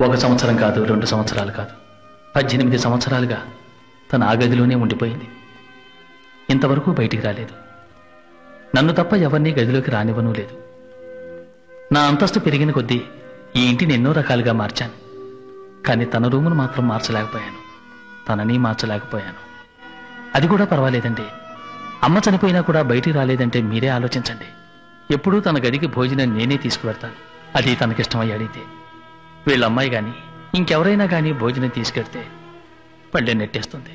1 సంవత్సరం కాదు, 2 సంవత్సరాలు కాదు, 18 సంవత్సరాలుగా తను ఆ గదిలోనే ఉండిపోయింది. ఇంతవరకు బయటికి రాలేదు. నన్ను తప్ప ఎవరినీ గదిలోకి రానివ్వనూ లేదు. నా అంతస్తు పెరిగిన కొద్దీ ఈ ఇంటిని ఎన్నో రకాలుగా మార్చాను. కానీ తన రూమును మాత్రం మార్చలేకపోయాను, తనని మార్చలేకపోయాను. అది కూడా పర్వాలేదండి. అమ్మ చనిపోయినా కూడా బయటికి రాలేదంటే మీరే ఆలోచించండి. ఎప్పుడూ తన గదికి భోజనం నేనే తీసుకువెడతాను, అది తనకిష్టమై అడిగితే. వీళ్ళ అమ్మాయి కానీ ఇంకెవరైనా కానీ భోజనం తీసుకెడితే పళ్ళె నెట్టేస్తుంది.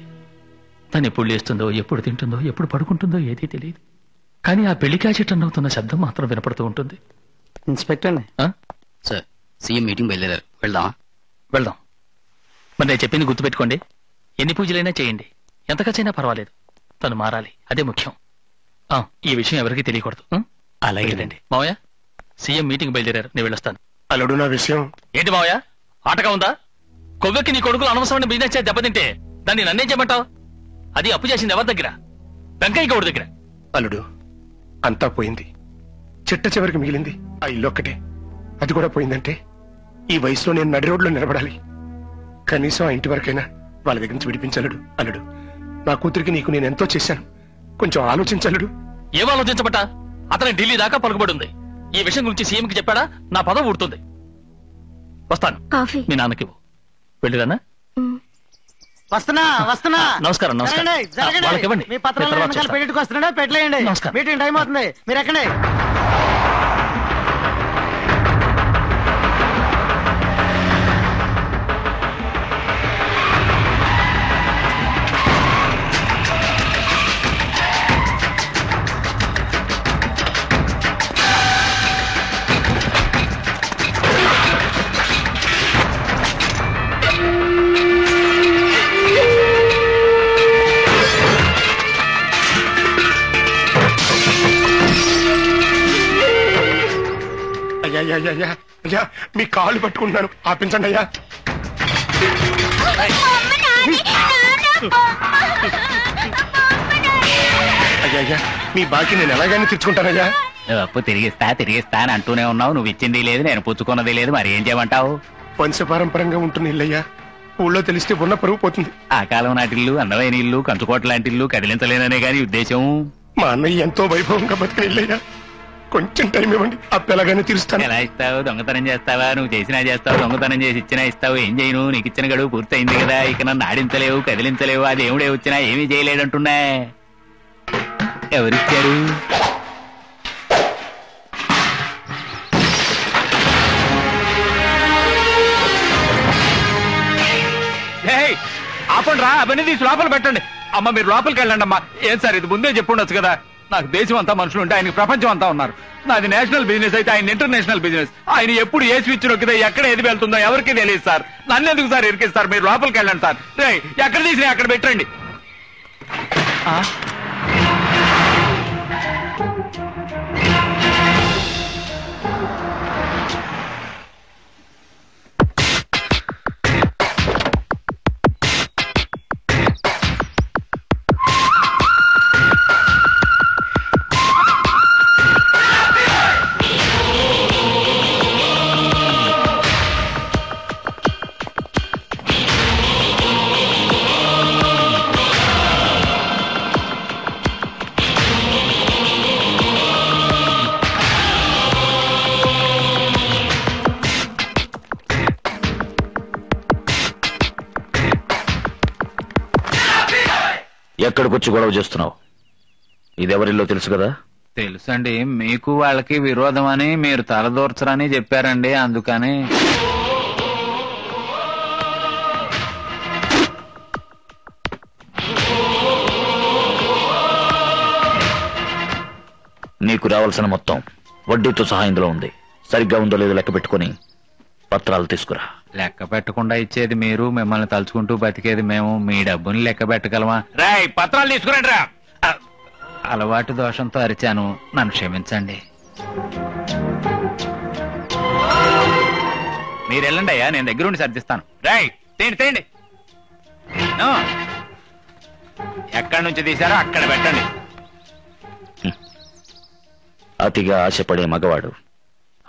తను ఎప్పుడు లేస్తుందో, ఎప్పుడు తింటుందో, ఎప్పుడు పడుకుంటుందో ఏదీ తెలియదు. కానీ ఆ పెళ్లికా చెట్టన్ అవుతున్న శబ్దం మాత్రం వినపడుతూ ఉంటుంది. ఇన్స్పెక్టర్ సార్, సీఎం మీటింగ్ బయలుదేరారు, వెళ్దామా? వెళ్దాం. మరి నేను చెప్పింది గుర్తుపెట్టుకోండి. ఎన్ని పూజలైనా చేయండి, ఎంత ఖర్చైనా పర్వాలేదు, తను మారాలి, అదే ముఖ్యం. ఈ విషయం ఎవరికీ తెలియకూడదు. అలాగేనండి. మావయ్య, సీఎం మీటింగ్ బయలుదేరారు, నేను వెళ్ళొస్తాను. అల్లుడు, నా విషయం ఏంటి మావయ్య, ఆటగా ఉందా? కొవ్వెక్కి నీ కొడుకులు అనవసరమైన బిజినెస్ చేసి దెబ్బతింటే దాన్ని నన్నేం చేయమంటావు? అది అప్పు చేసింది ఎవరి దగ్గర? వెంకయ్య గౌడి దగ్గర. అల్లుడు, అంతా పోయింది. చిట్ట చివరికి మిగిలింది ఆ ఇల్లు ఒక్కటే. అది కూడా పోయిందంటే ఈ వయసులో నేను నడి రోడ్లో నిలబడాలి. కనీసం ఆ ఇంటి వరకైనా వాళ్ళ దగ్గర నుంచి విడిపించలుడు. అల్లుడు, నా కూతురికి నీకు నేను ఎంతో చేశాను, కొంచెం ఆలోచించలుడు. ఏం ఆలోచించబట్ట? అతని ఢిల్లీ దాకా పలుకుబడి ఉంది. ఈ విషయం గురించి సీఎంకి చెప్పాడా నా పదవి ఊడుతుంది. వస్తాను. మీ నాన్నకి వెళ్ళిరానా? వస్తున్నా. నమస్కారం. వాళ్ళకి ఇవ్వండి. మీ పత్రాలు పెళ్లికి వస్తున్నాడా? పెట్టలేయండి. మీటింగ్ టైం అవుతుంది, మీరు ఎక్కడే. అయ్యా, మీ కాళ్ళు పట్టుకుంటున్నాను, ఆపించండి అయ్యా. అయ్యా, మీ బాకీ నేను ఎలాగైనా తెచ్చుకుంటానయ్యా. నువ్వు అప్పు తిరిగిస్తా అని అంటూనే ఉన్నావు. నువ్వు ఇచ్చింది లేదు, నేను పుచ్చుకున్నది లేదు, మరి ఏం చేయమంటావు? వంశపారంపరంగా ఉంటున్న ఇల్లయ్యా, ఊళ్ళో తెలిస్తే ఉన్న పరుగు పోతుంది. ఆ కాలం నాటిల్లు, అందమైన ఇల్లు, కంచుకోట లాంటి ఇల్లు కదిలించలేదనే గాని ఉద్దేశం. మా అన్నయ్య ఎంతో వైభవంగా బతికిన ఇల్లయ్యా, కొంచెం టైం ఇవ్వండి, అప్పెలాగానే తీరుస్తాను. ఎలా ఇస్తావు? దొంగతనం చేస్తావా? నువ్వు చేసినా చేస్తావు, దొంగతనం చేసి ఇచ్చినా ఇస్తావు. ఏం చేయను? నీకు ఇచ్చిన గడువు పూర్తయింది కదా, ఇక నన్ను ఆడించలేవు, కదిలించలేవు. ఆ దేవుడే వచ్చినా ఏమీ చేయలేడంటున్నా. ఎవరిచ్చారు? ఆపండి రా, అవన్నీ తీసి లోపల పెట్టండి. అమ్మ, మీరు లోపలికి వెళ్ళండి అమ్మా. ఏం సార్ ఇది, ముందే చెప్పుండొచ్చు కదా. నాకు దేశం అంతా మనుషులు ఉంటే ఆయనకి ప్రపంచం అంతా ఉన్నారు. నాది నేషనల్ బిజినెస్ అయితే ఆయన ఇంటర్నేషనల్ బిజినెస్. ఆయన ఎప్పుడు ఏ స్విచ్ నొక్కితే ఎక్కడ ఏది వెళ్తుందో ఎవరికి తెలియదు సార్. నన్ను ఎందుకు సార్ ఇరికిస్తారు? మీరు లోపలికి వెళ్ళండి సార్. ఎక్కడ తీసినా అక్కడ పెట్టండి. ఎక్కడికొచ్చి గొడవ చేస్తున్నావు? ఇదెవరిల్లో తెలుసు కదా? తెలుసండి, మీకు వాళ్ళకి విరోధం అని మీరు తలదూర్చరని చెప్పారండి, అందుకని. నీకు రావాల్సిన మొత్తం వడ్డీతో సహా ఇందులో ఉంది. సరిగ్గా ఉందో లేదో లెక్క పెట్టుకుని పత్రాలు తీసుకురా. లెక్క పెట్టకుండా ఇచ్చేది మీరు, మిమ్మల్ని తలుచుకుంటూ బతికేది మేము. మీ డబ్బుని లెక్క పెట్టగలమా? రాయ్, పత్రాలు తీసుకురండి రా. అలవాటు దోషంతో అరిచాను, నన్ను క్షమించండి. మీరు వెళ్ళండి అయ్యా, నేను దగ్గరుండి సర్దిస్తాను. రాయ్, తేండి. ఎక్కడి నుంచి తీశారో అక్కడ పెట్టండి. అతిగా ఆశపడే మగవాడు,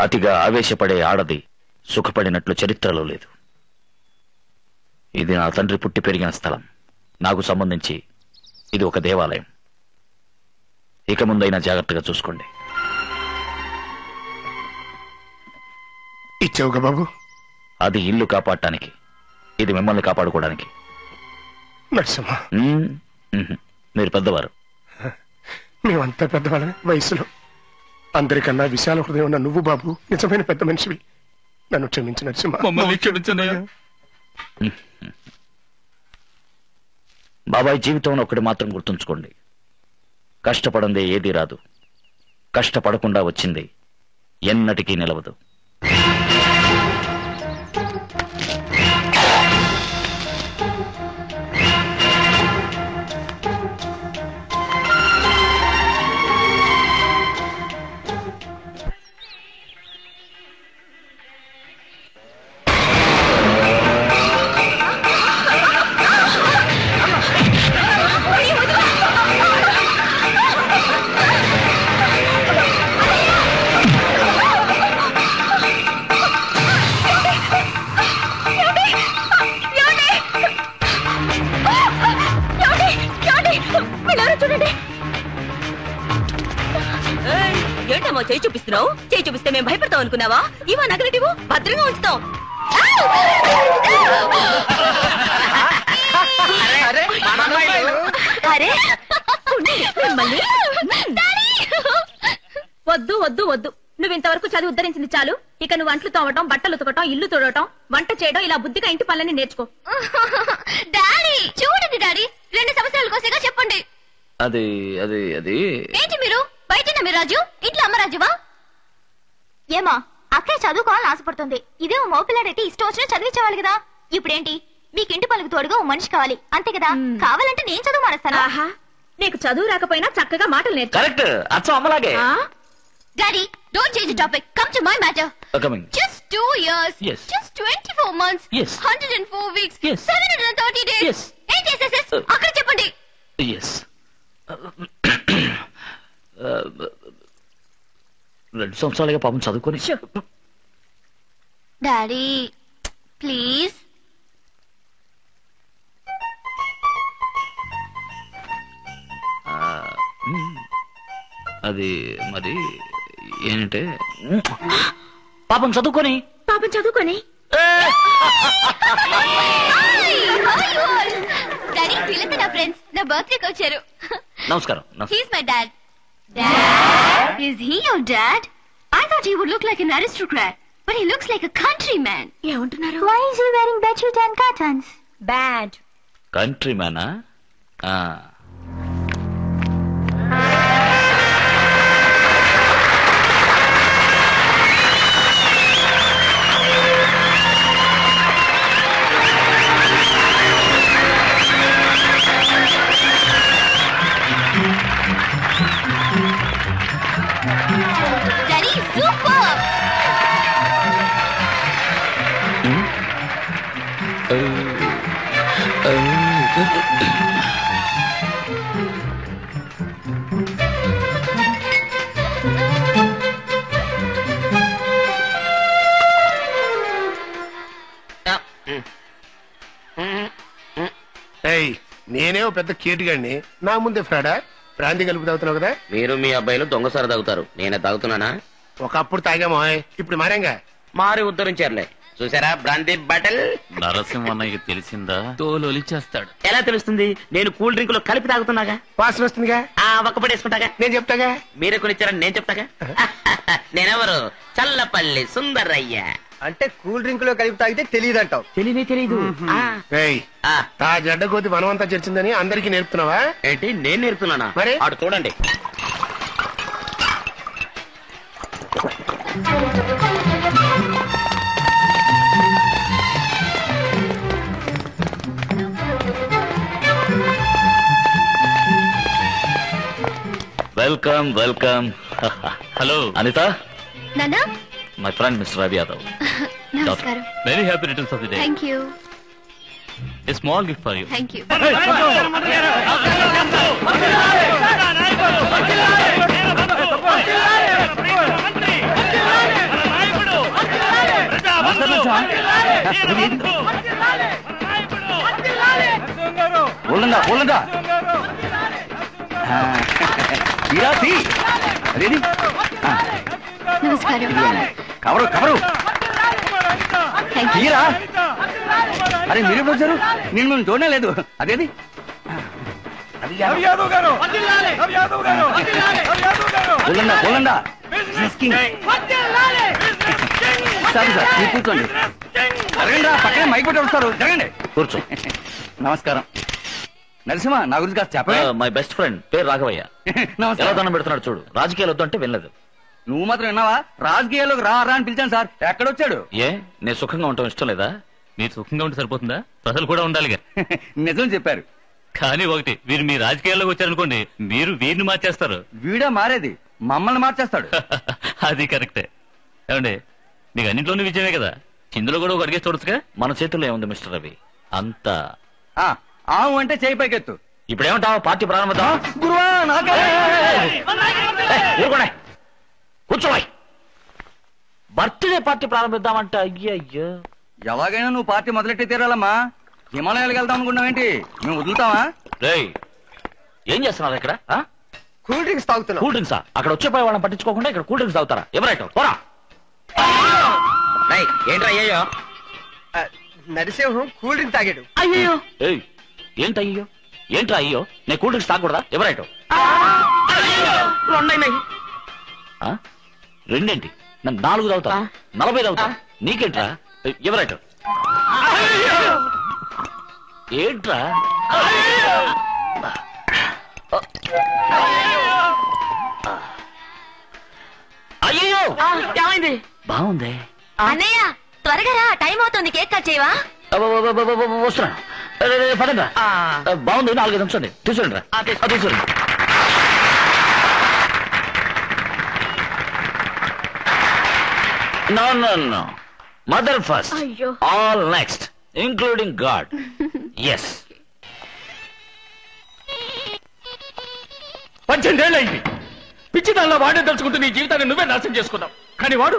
అతిగా ఆవేశపడే ఆడది సుఖపడినట్లు చరిత్రలో లేదు. ఇది నా తండ్రి పుట్టి పెరిగిన స్థలం. నాకు సంబంధించి ఇది ఒక దేవాలయం. ఇక ముందైనా జాగ్రత్తగా చూసుకోండి. ఇచ్చావుగా బాబు. అది ఇల్లు కాపాడటానికి, ఇది మిమ్మల్ని కాపాడుకోవడానికి. నరసింహ, మీరు పెద్దవారు. మేమంతా పెద్దవాళ్ళమే వయసులో. అందరికన్నా విశాల హృదయం ఉన్న నువ్వు బాబు నిజమైన పెద్ద మనిషివి. నన్ను క్షమించు నరసింహ. మమ్మల్ని క్షమించనయ్యా. బాబాయ్, జీవితంలో ఒకటి మాత్రం గుర్తుంచుకోండి. కష్టపడందే ఏదీ రాదు. కష్టపడకుండా వచ్చింది ఎన్నటికీ నిలవదు. ఏంటమ్మా చేయి చూపిస్తున్నావు? చేయి చూపిస్తే మేము భయపడతాం అనుకున్నావా? ఇవా నగలటివు భద్రంగా ఉంచుతాం. వద్దు వద్దు వద్దు, నువ్వు ఇంతవరకు చదివి ఉద్ధరించింది చాలు. ఇక నువ్వు అంట్లు తోవటం, బట్టలు ఉతకటం, ఇల్లు తోడటం, వంట చేయడం, ఇలా బుద్ధిగా ఇంటి పనులని నేర్చుకో. డాడీ చూడండి డాడీ, 2 సంవత్సరాల కోసేగా చెప్పండి. అది అది అది ఏంటి మీరు బయట మీ రాజు, ఇంట్లో అమ్మ రాజువా? ఏమా అక్కే చదువుకోవాలని ఆశపడుతుంది. ఇదే ఓ మోపిల్లాడైతే ఇష్టం వచ్చినా చదివించేవాళ్ళు కదా. ఇప్పుడేంటి మీకు ఇంటి పనులకు తోడుగా ఓ మనిషి కావాలి అంతే కదా. కావాలంటే నేను చదువు మానేస్తాను. ఆహా, నీకు చదువు రాకపోయినా చక్కగా మాటలు నేర్చు. కరెక్ట్, అచ్చం అమ్మలాగే. Daddy don't change the topic, come to my matter. Coming. Just 2 years. Yes. Just 24 months. Yes. 104 weeks. Yes. 730 days. Yes. ఏంటి ఎస్ఎస్ఎస్ అక్కడ చెప్పండి. ఎస్. 2 సంవత్సరాలుగా పాపం చదువుకొని. Daddy please. అది మరి ఏంటంటే పాపం చదువుకొని డాడీ వీళ్ళంతా నా ఫ్రెండ్స్, నా బర్త్డేకి వచ్చారు. నమస్కారం. He's my dad. Dad? Is he your dad? I thought he would look like an aristocrat, but he looks like a countryman. ఏమంటున్నారు? Why is he wearing bedsheet and curtains? Bad. Country మ్యానా? Daddy, super! నేనే పెద్ద కేటుగాడిని, నా ముందే ఫ్రాడా? Brandy కలుపు తాగుతున్నావు కదా. మీరు మీ అబ్బాయిలు దొంగసారి తాగుతారు, నేనే తాగుతున్నానా? ఒకప్పుడు తాగామో, ఇప్పుడు మారేంగా. మారి ఉద్ధరించారులే. చూసారా బ్రాంతి బాటిల్? నరసింహన్నయ్యకి తెలిసిందా తోలొలిచేస్తాడు. ఎలా తెలుస్తుంది? నేను కూల్ డ్రింక్ లో కలిపి తాగుతున్నాగా. వాసన వస్తుందిగా. ఒక్కపడేసుకుంటాగా. నేను చెప్తాగా. మీరే కొనిచ్చారని నేను చెప్తాగా. నేనెవరు? చల్లపల్లి సుందరయ్య. అంటే కూల్ డ్రింక్ లో కలిపి తాగితే తెలియదంటావు? తెలీదు. తా జడ్డ కోతి వనమంతా చర్చిందని అందరికీ నేర్పుతున్నావా ఏంటి? నేను నేర్పుతున్నానా? మరి అటు చూడండి. Welcome welcome. హలో అనిత, నానా. My friend mister Ravi Yadav. నమస్కారం. Very happy returns of the day. Thank you. A small gift for you. Thank you. ఒళ్ళంగా అదేది నమస్కారం. కవరు తీరా. అరే మీరేప్పుడు వచ్చారు? నేను మేము చూడనే లేదు. అదేది ఒళ్ళండా సార్ మీరు కూర్చోండి. జరగండి, పక్కనే మైక్ పెట్టి వస్తారు. జరగండి, కూర్చో. నమస్కారం. నరసింహ, నా గురించి కాస్త చెప్పే. మై బెస్ట్ ఫ్రెండ్ పేరు రాఘవయ్య. ఎలా దండం పెడుతున్నాడు చూడు. రాజకీయాలు వద్దు అంటే వెళ్ళదు. నువ్వు మాత్రం విన్నావా? రాజకీయాల్లోకి రా అని పిలిచాను సార్. ఎక్కడొచ్చాడు? ఏ నేను సుఖంగా ఉండటం ఇష్టం లేదా? మీరు సుఖంగా ఉంటే సరిపోతుందా? ప్రజలు కూడా ఉండాలిగా. నిజం చెప్పారు. కానీ ఒకటి, వీరు మీ రాజకీయాల్లోకి వచ్చారనుకోండి, మీరు వీరిని మార్చేస్తారు. వీడా మారేది, మమ్మల్ని మార్చేస్తాడు. అది కరెక్టే. ఏమండి, మీకు అన్నింటిలోనూ విజయమే కదా, ఇందులో కూడా ఒక అడిగేసి చూడొచ్చుగా. మన చేతుల్లో ఏముంది మిస్టర్ రవి? అంతా ఆవు అంటే చేయి పైకెత్తు. ఇప్పుడు ఏమంటావు? పార్టీ ప్రారంభిద్దాం. గురువా కూర్చోవాయి. బర్త్డే పార్టీ ప్రారంభిద్దామంటే అయ్యయ్యో. ఎలాగైనా నువ్వు పార్టీ మొదలెట్టి తీరాలమ్మా. హిమాలయాలకు వెళ్దాం అనుకున్నావేంటి? మేము వదులుతావా? రేయ్, ఏం చేస్తున్నారు ఇక్కడ? కూల్ డ్రింక్స్ తాగుతున్నా. కూల్ డ్రింక్సా? అక్కడ వచ్చే వాళ్ళని పట్టించుకోకుండా ఇక్కడ కూల్ డ్రింక్స్ తాగుతారా? ఎవరైతే పోరా. ఏంట్రా అయ్యో? నరసింహం కూల్ డ్రింక్ తాగాడు. అయ్యో ఏయ్, ఏంటి అయ్యో? ఏంట్రా అయ్యో? నేను కూల్ డ్రింక్స్ తాగకూడదా? ఎవరైతే రెండేంటి? నన్ను 4 తాగుతా, 40 తాగుతా. నీకేంట్రా? ఎవరైతే ఏంట్రా? అయ్యో ఏమైంది? బాగుంది. అన్నయ్య త్వరగా రా, టైం అవుతుంది. కేక్ కట్ చేయవా? వస్తున్నాను. పదండి. బాగుంది, 4 నిమిషాలు తీసుకురండి రా. తీసుకురండి. No. Mother first. అయ్యో. All next, including God. Yes. 18 ఏళ్ళైంది. పిచ్చి దానిలో వాడే తలుచుకుంటూ నీ జీవితాన్ని నువ్వే నాశనం చేసుకున్నావు. కానీ వాడు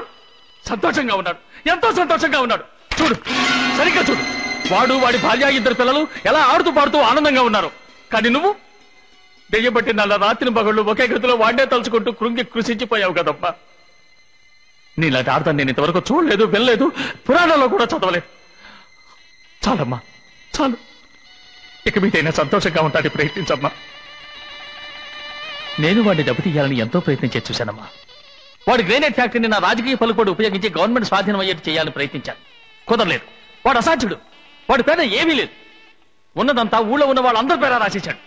సంతోషంగా ఉన్నాడు, ఎంతో సంతోషంగా ఉన్నాడు. చూడు, సరిగ్గా చూడు. వాడు, వాడి భార్య, 2 పిల్లలు ఎలా ఆడుతూ పాడుతూ ఆనందంగా ఉన్నారు. కానీ నువ్వు దెయ్యం పట్టిన రాత్రి పగళ్ళు ఒకే గదిలో వాడే తలుచుకుంటూ కృంగి కృషించిపోయావు కదమ్మా. నీలాంటి ఆడతాను నేను ఇంతవరకు చూడలేదు, వినలేదు, పురాణాల్లో కూడా చదవలేదు. చాలమ్మా, చాలు. ఇక మీదైనా సంతోషంగా ఉంటానికి ప్రయత్నించమ్మా. నేను వాడిని దెబ్బతీయాలని ఎంతో ప్రయత్నించే చూశానమ్మా. వాడి గ్రేనైట్ ఫ్యాక్టరీని నా రాజకీయ పలుకుబడి ఉపయోగించి గవర్నమెంట్ స్వాధీనం అయ్యేట్టు చేయాలని ప్రయత్నించాను. కుదరలేదు. వాడు అసాధ్యుడు. వాడి పేద ఏమీ లేదు. ఉన్నదంతా ఊళ్ళో ఉన్న వాళ్ళందరి పేర రాసేశాడు.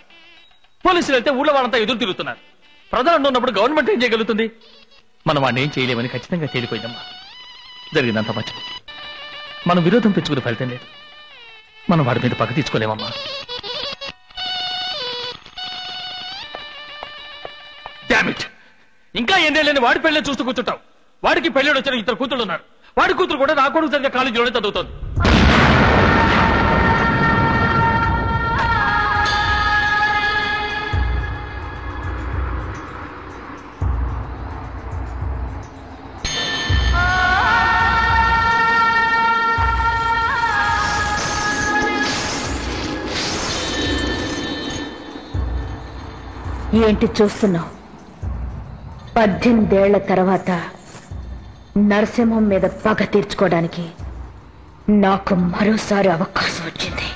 పోలీసులు అయితే ఊళ్ళో వాళ్ళంతా ఎదురు తిరుగుతున్నారు. ప్రజలు ఉన్నప్పుడు గవర్నమెంట్ ఏం చేయగలుగుతుంది? మనం వాడిని ఏం చేయలేమని ఖచ్చితంగా తేలిపోయిందమ్మా. జరిగిందంత మంచిది. మనం విరోధం పెంచుకునే ఫలితం లేదు. మనం వాడి మీద పగ తీసుకోలేమమ్మా. డామిట్, ఇంకా ఎన్నేళ్ళని వాడి పెళ్ళే చూస్తూ కూర్చుంటావు. వాడికి పెళ్ళాడు వచ్చిన 2 కూతుళ్ళు ఉన్నారు. వాడి కూతురు కూడా నా కొడుకు జరిగే కాలేజీలోనే చదువుతోంది. ఏంటి చూస్తున్నావు? 18 ఏళ్ల తర్వాత నరసింహం మీద పగ తీర్చుకోవడానికి నాకు మరోసారి అవకాశం వచ్చింది.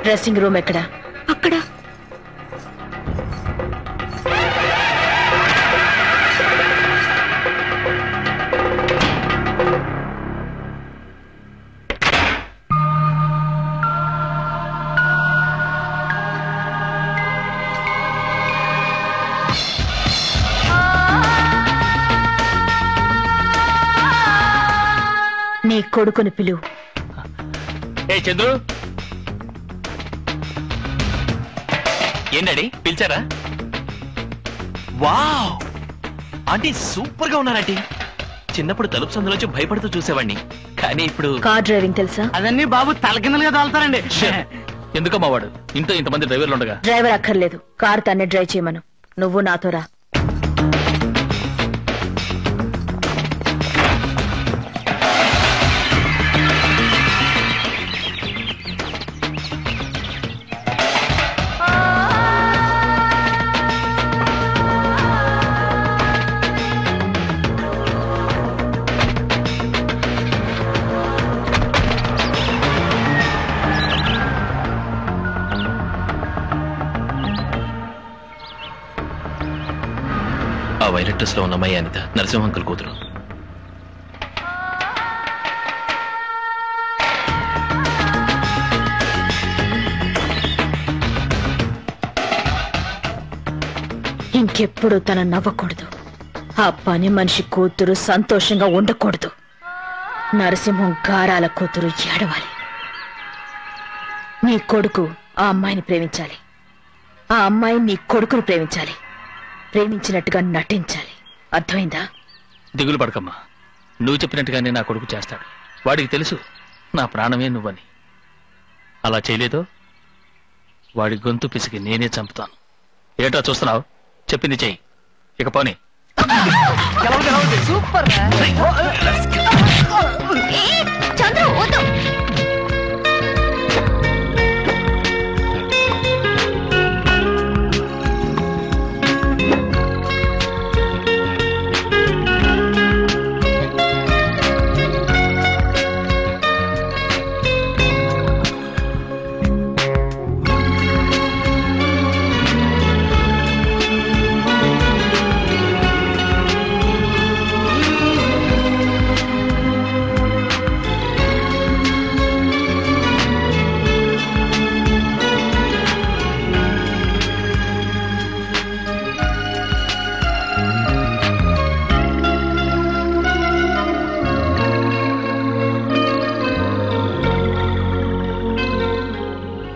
డ్రెస్సింగ్ రూమ్ ఎక్కడ? అక్కడ. నీ కొడుకుని పిలువు. ఏ చంద్రు, ఏంటండి పిలిచారా? వావ్ ఆంటీ సూపర్ గా ఉన్నారంటీ. చిన్నప్పుడు తలుపు సందులోంచి భయపడుతూ చూసేవాడిని, కానీ ఇప్పుడు కార్ డ్రైవింగ్ తెలుసా? అదన్నీ బాబు తలకిందలుగా తోలుతారండి. ఎందుకమ్మా వాడు ఇంట్లో ఇంతమంది డ్రైవర్లు ఉండగా? డ్రైవర్ అక్కర్లేదు, కార్ తన్నే డ్రైవ్ చేయమను. నువ్వు నాతో రా. ఆ వైలెట్ డ్రెస్ లో ఉన్న అమ్మాయి అనిత, నరసింహ అంకుల్ కూతురు. ఇంకెప్పుడు తన నవ్వకూడదు. ఆ పని మనిషి కూతురు సంతోషంగా ఉండకూడదు. నరసింహం గారాల కూతురు ఏడవాలి. నీ కొడుకు ఆ అమ్మాయిని ప్రేమించాలి, ఆ అమ్మాయి నీ కొడుకును ప్రేమించాలి. ప్రేమించినట్టుగా నటించాలి. అర్థమైందా? దిగులు పడకమ్మా, నువ్వు చెప్పినట్టుగానే నా కొడుకు చేస్తాడు. వాడికి తెలుసు నా ప్రాణమే నువ్వని. అలా చేయలేదో వాడి గొంతు పిసికి నేనే చంపుతాను. ఏటా చూస్తున్నావు? చెప్పింది చెయ్యి, ఇక పోనీ. సూపర్. చంద్రు వద్దు.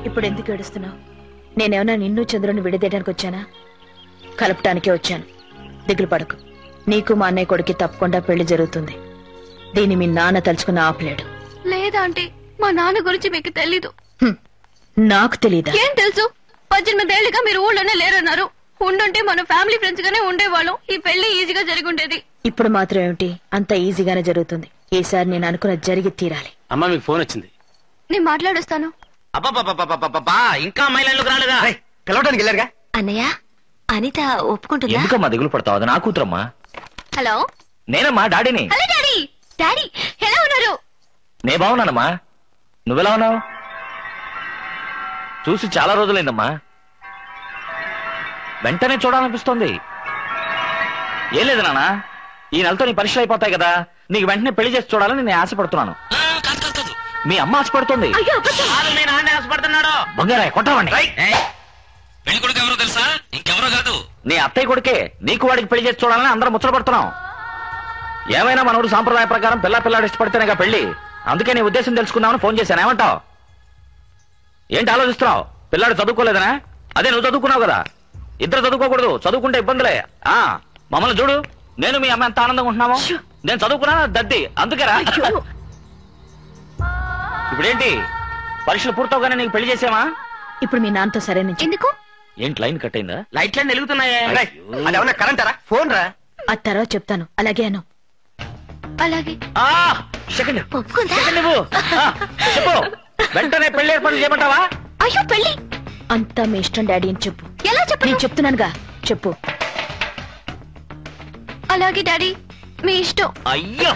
ఇప్పుడు ఎందుకు ఏడుస్తున్నావు? నేనేమన్నా నిన్ను చంద్రుని విడదీయడానికి వచ్చానా? కలపటానికే వచ్చాను. దిగులు పడకు. నీకు మా అన్నయ్య కొడుకు తప్పకుండా పెళ్లి జరుగుతుంది. దీన్ని మీ నాన్న తలుచుకుని ఆపలేడు. లేదా అంటే మా నాన్న గురించి మీకు తెలీదు. నాకు తెలీదా? ఏం తెలుసు? 18 ఏళ్ళుగా మీరు ఊళ్ళోనే లేరన్నారు. ఉండుంటే మన ఫ్యామిలీ ఫ్రెండ్స్ గానే ఉండేవాళ్ళం. ఈ పెళ్లి ఈజీగా జరిగుండేది. ఇప్పుడు మాత్రం ఏమిటి? అంత ఈజీగానే జరుగుతుంది. ఈసారి నేను అనుకున్న జరిగి తీరాలి. అమ్మా మీకు ఫోన్ వచ్చింది. నేను మాట్లాడొస్తాను. అబ్బా ఇంకా అమ్మాయిలకు రాలేదా? పిలవడానికి వెళ్ళారుగా. అన్నయ్య, అనిత ఒప్పుకుంటుందా? ఎందుకమ్మా దిగులు పడతావు? అది నా కూతురమ్మా. హలో, నేనమ్మా డాడీని. Hello daddy. డాడీ ఎలా ఉన్నారు? నే బాగున్నానమ్మా, నువ్వెలా ఉన్నావు? చూసి చాలా రోజులైందమ్మా, వెంటనే చూడాలనిపిస్తోంది. ఏం లేదు నాన్న, ఈ నెలతో నీ పరీక్షలు అయిపోతాయి కదా, నీకు వెంటనే పెళ్లి చేసి చూడాలని నేను ఆశపడుతున్నాను. మీ అమ్మ ఆశపడుతుంది. బంగారా కొట్టవండి. పెళ్లి కొడుకు ఎవరో తెలుసా? ఇంకెవరో కాదు, నీ అత్తయ్య కొడుకే. నీకు వాడికి పెళ్లి చేసి చూడాలని అందరం ముచ్చటపడుతున్నాం. ఏమైనా మనోడు సాంప్రదాయ ప్రకారం పిల్లాడు ఇష్టపడితేనేగా పెళ్లి. అందుకే నీ ఉద్దేశం తెలుసుకుందామని ఫోన్ చేశాను. ఏమంటావు? ఏంటి ఆలోచిస్తున్నావు? పిల్లాడు చదువుకోలేదనా? అదే నువ్వు చదువుకున్నావు కదా. ఇద్దరు చదువుకోకూడదు, చదువుకుంటే ఇబ్బందులే. మమ్మల్ని చూడు, నేను మీ అమ్మ ఎంత ఆనందంగా ఉంటున్నామో. నేను చదువుకున్నా దద్ది, అందుకేరా. ఇప్పుడేంటి పరీక్షలు పూర్తవగానే నీకు పెళ్లి చేసామా? ఇప్పుడు మీ నాన్నతో సరే నుంచి. ఎందుకు? ఏంటి లైన్ కట్ అయిందా? లైట్లన్నీ వెలుగుతున్నాయే. అదేమన్నా కరెంటారా? ఫోన్ రా. ఆ తర్వాత చెప్తాను. అలాగే అను. అలాగే. సెకండ్ ఒప్పుకుందా? చెప్పు, వెంటనే పెళ్లి ఏర్పాటు చేయమంటావా? అయ్యో పెళ్లి అంతా మీ ఇష్టం డాడీ అని చెప్పు. ఎలా చెప్పు? నేను చెప్తున్నానుగా, చెప్పు. అలాగే డాడీ, మీ ఇష్టం. అయ్యో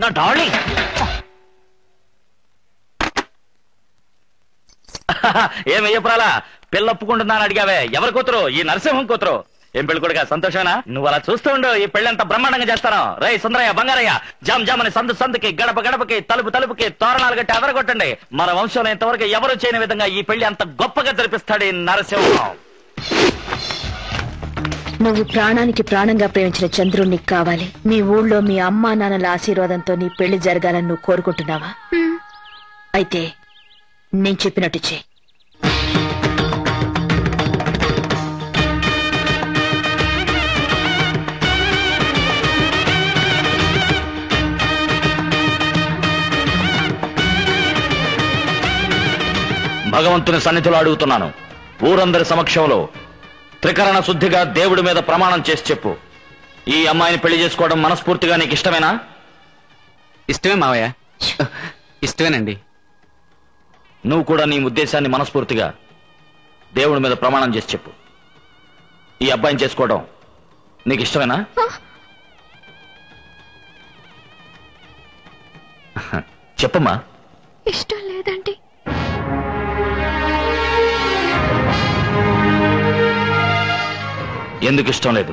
నా డార్లింగ్. ఏమయ్యపురాలా, పిల్ల ఒప్పుకుంటున్నాను అడిగావే. ఎవరి కూతురు? ఈ నరసింహం కూతురు. ఏం పెళ్లి కొడుకా, సంతోషమేనా? నువ్వు అలా చూస్తూ ఉండు, ఈ పెళ్లి అంతా బ్రహ్మాండంగా చేస్తాను. రై సుందరయ్య, బంగారయ్య, జామ్ జామ్ అని సందుకి, గడప గడపకి, తలుపు తలుపుకి తోరణాలు కట్టి అదరగొట్టండి. మన వంశంలో ఇంతవరకు ఎవరు చేయని విధంగా ఈ పెళ్లి అంత గొప్పగా జరిపిస్తాడు ఈ నరసింహం. నువ్వు ప్రాణానికి ప్రాణంగా ప్రేమించిన చంద్రుణ్ణి కావాలి. మీ ఊళ్ళో మీ అమ్మా నాన్నల ఆశీర్వాదంతో నీ పెళ్లి జరగాలని నువ్వు కోరుకుంటున్నావా? అయితే నేను చెప్పినట్టు చెయ్యి. భగవంతుని సన్నిధిలో అడుగుతున్నాను, ఊరందరి సమక్షంలో త్రికరణ శుద్ధిగా దేవుడి మీద ప్రమాణం చేసి చెప్పు, ఈ అమ్మాయిని పెళ్లి చేసుకోవడం మనస్ఫూర్తిగా నీకు ఇష్టమేనా? ఇష్టమే మావయ్య, ఇష్టమేనండి. నువ్వు కూడా నీ ఉద్దేశాన్ని మనస్ఫూర్తిగా దేవుడి మీద ప్రమాణం చేసి చెప్పు, ఈ అబ్బాయిని చేసుకోవడం నీకు ఇష్టమేనా? చెప్పమ్మా. ఇష్టం లేదండి. ఎందుకు ఇష్టం లేదు?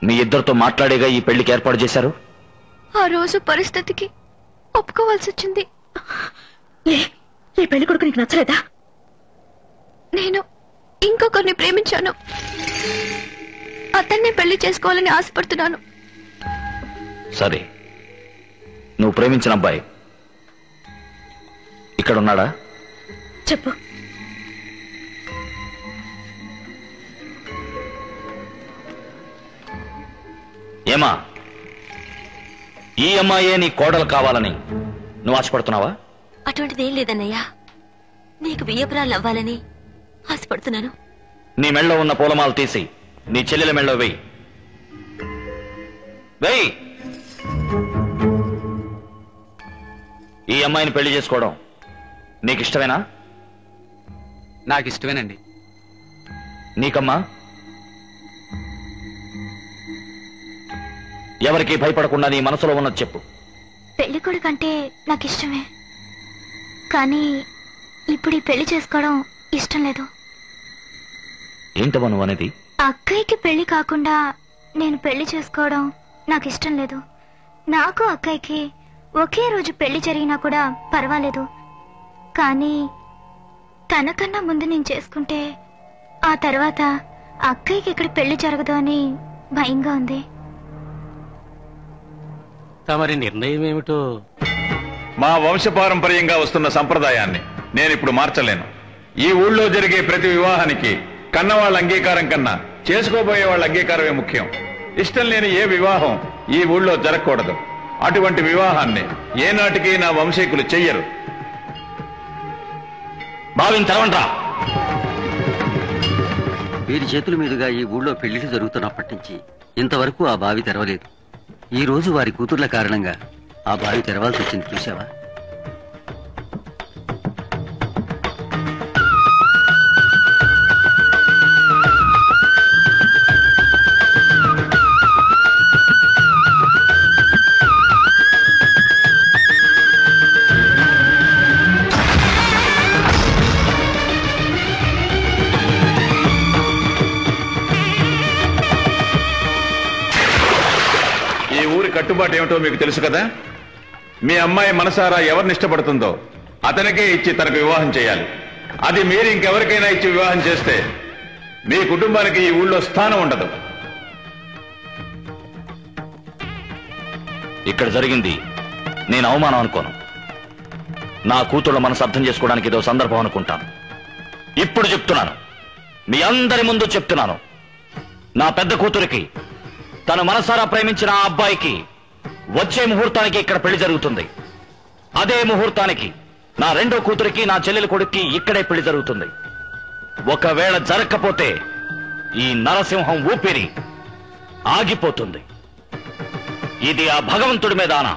మీ ఇద్దరితో మాట్లాడేగా ఈ పెళ్లికి ఏర్పాటు చేశారు. ఆ రోజు పరిస్థితికి ఒప్పుకోవాల్సి వచ్చింది. ఈ పెళ్లి కొడుకు నీకు నచ్చలేదా? నేను ఇంకొకరిని ప్రేమించాను. అతన్ని పెళ్లి చేసుకోవాలని ఆశపడుతున్నాను. సరే, నువ్వు ప్రేమించిన అబ్బాయి ఇక్కడ ఉన్నాడా? చెప్పు. ఏమా, ఈ అమ్మాయే నీ కోడలు కావాలని నువ్వు ఆశపడుతున్నావా? అటువంటిదేం లేదన్నయ్యా, నీకు బియ్యపురాలు అవ్వాలని ఆశపడుతున్నాను. నీ మెళ్ళో ఉన్న పూలమాలు తీసి నీ చెల్లెల మెళ్ళో వెయ్యి. వెయ్యి. ఈ అమ్మాయిని పెళ్లి చేసుకోవడం నీకు ఇష్టమేనా? నాకు ఇష్టమేనండి. నీకమ్మా? ఎవరికి భయపడకుండా నీ మనసులో ఉన్నది చెప్పు. పెళ్లి కొడుకంటే నాకు ఇష్టమే, కానీ ఇప్పుడు ఈ పెళ్లి చేసుకోవడం ఇష్టం లేదు. ఏంటమ్మా నువ్వు అనేది? అక్కయ్యకి పెళ్లి కాకుండా నేను పెళ్లి చేసుకోవడం నాకు ఇష్టం లేదు. నాకు అక్కయ్యకి ఒకే రోజు పెళ్లి జరిగినా కూడా పర్వాలేదు, కానీ తనకన్నా ముందు నేను చేసుకుంటే ఆ తర్వాత అక్కయ్యకి ఇక్కడ పెళ్లి జరగదు అని భయంగా ఉంది. తమరి నిర్ణయం ఏమిటో? మా వంశపారంపర్యంగా వస్తున్న సంప్రదాయాన్ని నేను ఇప్పుడు మార్చలేను. ఈ ఊళ్ళో జరిగే ప్రతి వివాహానికి కన్నవాళ్ళ అంగీకారం కన్నా చేసుకోబోయే వాళ్ళ అంగీకారమే ముఖ్యం. ఇష్టం లేని ఏ వివాహం ఈ ఊళ్ళో జరగకూడదు. అటువంటి వివాహాన్ని ఏనాటికి నా వంశీకులు చెయ్యరు. బావిని తెరవండ్రా. వీరి చేతుల మీదుగా ఈ ఊళ్ళో పెళ్లిళ్ళు జరుగుతున్నప్పటి నుంచి ఇంతవరకు ఆ బావి తెరవలేదు. ఈ రోజు వారి కూతుర్ల కారణంగా ఆ బావి తెరవాల్సి వచ్చింది. చూసావా? కట్టుబాటు ఏమిటో మీకు తెలుసు కదా. మీ అమ్మాయి మనసారా ఎవరిని ఇష్టపడుతుందో అతనికే ఇచ్చి తనకు వివాహం చేయాలి. అది మీరు ఇంకెవరికైనా ఇచ్చి వివాహం చేస్తే మీ కుటుంబానికి ఈ ఊళ్ళో స్థానం ఉండదు. ఇక్కడ జరిగింది నేను అవమానం అనుకోను. నా కూతుళ్ళ మనసు అర్థం చేసుకోవడానికి ఏదో సందర్భం అనుకుంటాను. ఇప్పుడు చెప్తున్నాను, మీ అందరి ముందు చెప్తున్నాను, నా పెద్ద కూతురికి తను మనసారా ప్రేమించిన ఆ అబ్బాయికి వచ్చే ముహూర్తానికి ఇక్కడ పెళ్లి జరుగుతుంది. అదే ముహూర్తానికి నా రెండో కూతురికి నా చెల్లెలి కొడుక్కి ఇక్కడే పెళ్లి జరుగుతుంది. ఒకవేళ జరగకపోతే ఈ నరసింహం ఊపిరి ఆగిపోతుంది. ఇది ఆ భగవంతుడి మీద ఆన.